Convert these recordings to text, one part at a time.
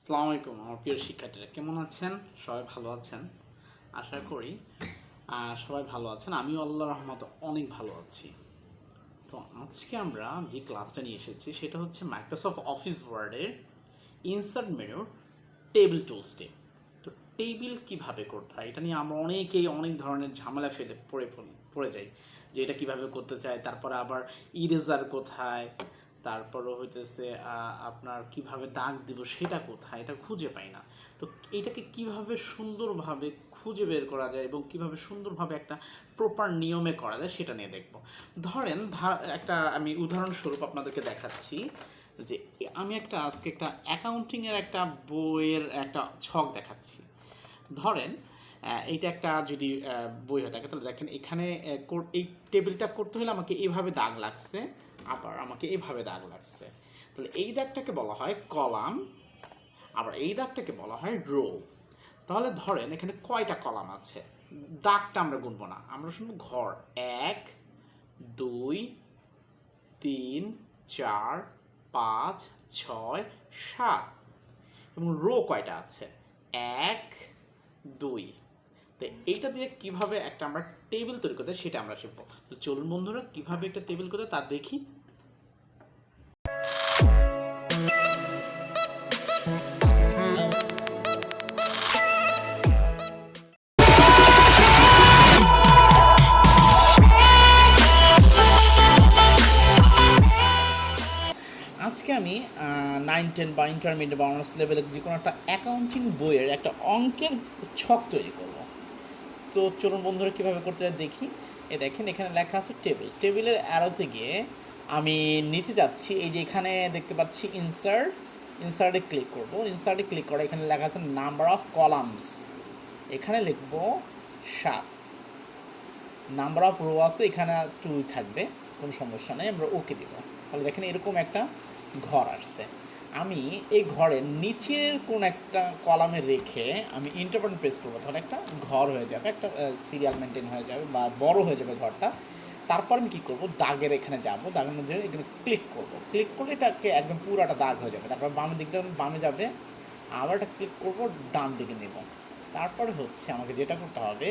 আসসালামু আলাইকুম আমার প্রিয় শিক্ষার্থীরা, কেমন আছেন? সবাই ভালো আছেন আশা করি। সবাই ভালো আছেন, আমিও আল্লাহর রহমতে অনেক ভালো আছি। তো আজকে আমরা যে ক্লাসটা নিয়ে এসেছি সেটা হচ্ছে মাইক্রোসফট অফিস ওয়ার্ডের ইনসার্ট মেনুর টেবিল টুলসটি। তো টেবিল কীভাবে করতে হয় এটা নিয়ে আমরা অনেকেই অনেক ধরনের ঝামেলা ফেলে পড়ে যাই যে এটা কীভাবে করতে চাই, তারপরে আবার ইরেজার কোথায়, তারপরও হইতেছে আপনার কিভাবে দাগ দিব সেটা কোথায়, এটা খুঁজে পাই না। তো এটাকে কিভাবে সুন্দরভাবে খুঁজে বের করা যায় এবং কিভাবে সুন্দরভাবে একটা প্রপার নিয়মে করা যায় সেটা নিয়ে দেখব। ধরেন একটা আমি উদাহরণস্বরূপ আপনাদেরকে দেখাচ্ছি যে আমি আজকে একটা অ্যাকাউন্টিংয়ের একটা বইয়ের একটা ছক দেখাচ্ছি। ধরেন এইটা একটা যদি বই হয়ে থাকে তাহলে দেখেন এখানে এই টেবিলটা করতে হলে আমাকে এইভাবে দাগ লাগছে, আবার আমাকে এইভাবে দাগ লাগছে। তাহলে এই দাগটাকে বলা হয় কলাম, আবার এই দাগটাকে বলা হয় রো। তাহলে ধরেন এখানে কয়টা কলাম আছে, দাগটা আমরা গুনবো না, আমরা শুনবো ঘর 1 2 3 4 5 6 7 এবং রো কয়টা আছে 1 2। তো এইটা দিয়ে কিভাবে একটা আমরা টেবিল তৈরি করতে সেটা আমরা শিখবো। তো চলুন বন্ধুরা কিভাবে একটা টেবিল করতে তা দেখি। আজকে আমি 9-10 বা ইন্টারমিডিয়েট বা অনার্স লেভেলের যে কোনো একটা অ্যাকাউন্টিং বইয়ের একটা অঙ্কের ছক তৈরি করব। তো চলুন বন্ধুরা কীভাবে করতে হয় দেখি। দেখেন এখানে লেখা আছে টেবিল, টেবিলের অ্যারোতে গিয়ে আমি নিচে যাচ্ছি, এই যে এখানে দেখতে পাচ্ছি ইনসার্টে ক্লিক করব। ইনসার্টে ক্লিক করে এখানে লেখা আছে নাম্বার অফ কলামস, এখানে লিখব 7। নাম্বার অফ রো আছে এখানে 2 থাকবে, কোনো সমস্যা নেই, আমরা ওকে দিব। তাহলে দেখেন এরকম একটা ঘর আসছে। আমি এই ঘরের নিচের কোন একটা কলামে রেখে আমি ইন্টার বাটন প্রেস করবো, তাহলে একটা ঘর হয়ে যাবে, একটা সিরিয়াল মেনটেন হয়ে যাবে বা বড় হয়ে যাবে ঘরটা। তারপর আমি কী করবো, দাগের এখানে যাবো, দাগের মধ্যে এখানে ক্লিক করবো, ক্লিক করলে এটাকে একদম পুরোটা দাগ হয়ে যাবে। তারপর বামের দিকটা বামে যাবে, আবার এটা ক্লিক করবো, ডান দিকে নেব। তারপরে হচ্ছে আমাকে যেটা করতে হবে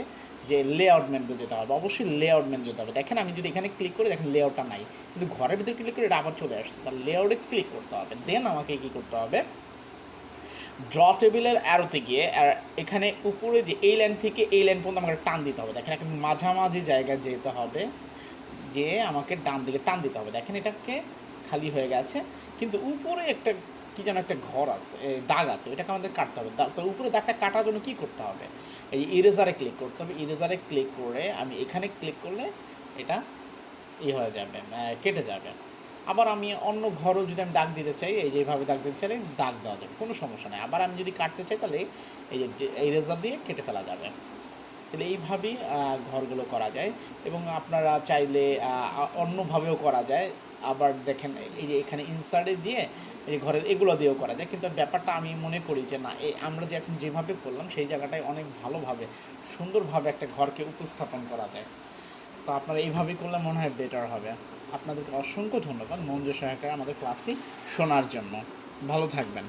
যে লেআউট মেনুতে যেতে হবে, অবশ্যই লেআউট মেনু যেতে হবে। দেখেন আমি যদি এখানে ক্লিক করি দেখেন লেআউটটা নাই, কিন্তু ঘরের ভিতরে ক্লিক করে এটা আবার চলে আসছে। তাহলে লেআউটে ক্লিক করতে হবে, দেন আমাকে কী করতে হবে, ড্র টেবিলের অ্যারোতে গিয়ে এখানে উপরে যে এই লাইন থেকে এই লাইন পর্যন্ত আমাকে টান দিতে হবে। দেখেন একটা মাঝামাঝি জায়গায় যেতে হবে, যে আমাকে ডান দিকে টান দিতে হবে। দেখেন এটাকে খালি হয়ে গেছে, কিন্তু উপরে একটা কী যেন একটা ঘর আছে, দাগ আছে, ওইটাকে আমাদের কাটতে হবে। তো উপরে দাগটা কাটার জন্য কী করতে হবে, এই ইরেজারে ক্লিক করতে হবে। ইরেজারে ক্লিক করে আমি এখানে ক্লিক করলে এটা হয়ে যাবে, কেটে যাবে। আবার আমি অন্য ঘরও যদি আমি দাগ দিতে চাই, এই যেভাবে দাগ দিতে চাইলে দাগ দেওয়া যাবে, কোনো সমস্যা নেই। আবার আমি যদি কাটতে চাই তাহলে এই যে ইরেজার দিয়ে কেটে ফেলা যাবে। তাহলে এইভাবেই ঘরগুলো করা যায়, এবং আপনারা চাইলে অন্যভাবেও করা যায়। আবার দেখেন এই যে এখানে ইনসার্টে দিয়ে এই ঘরের এগুলো দিয়েও করা যায়, কিন্তু ব্যাপারটা আমি মনে করি যে না, আমরা যে এখন যেভাবে করলাম সেই জায়গাটায় অনেক ভালোভাবে সুন্দরভাবে একটা ঘরকে উপস্থাপন করা যায়। তো আপনারা এইভাবেই করলে মনে হয় বেটার হবে। আপনাদেরকে অসংখ্য ধন্যবাদ মনোযোগ সহকারে আমাদের ক্লাসটি শোনার জন্য। ভালো থাকবেন।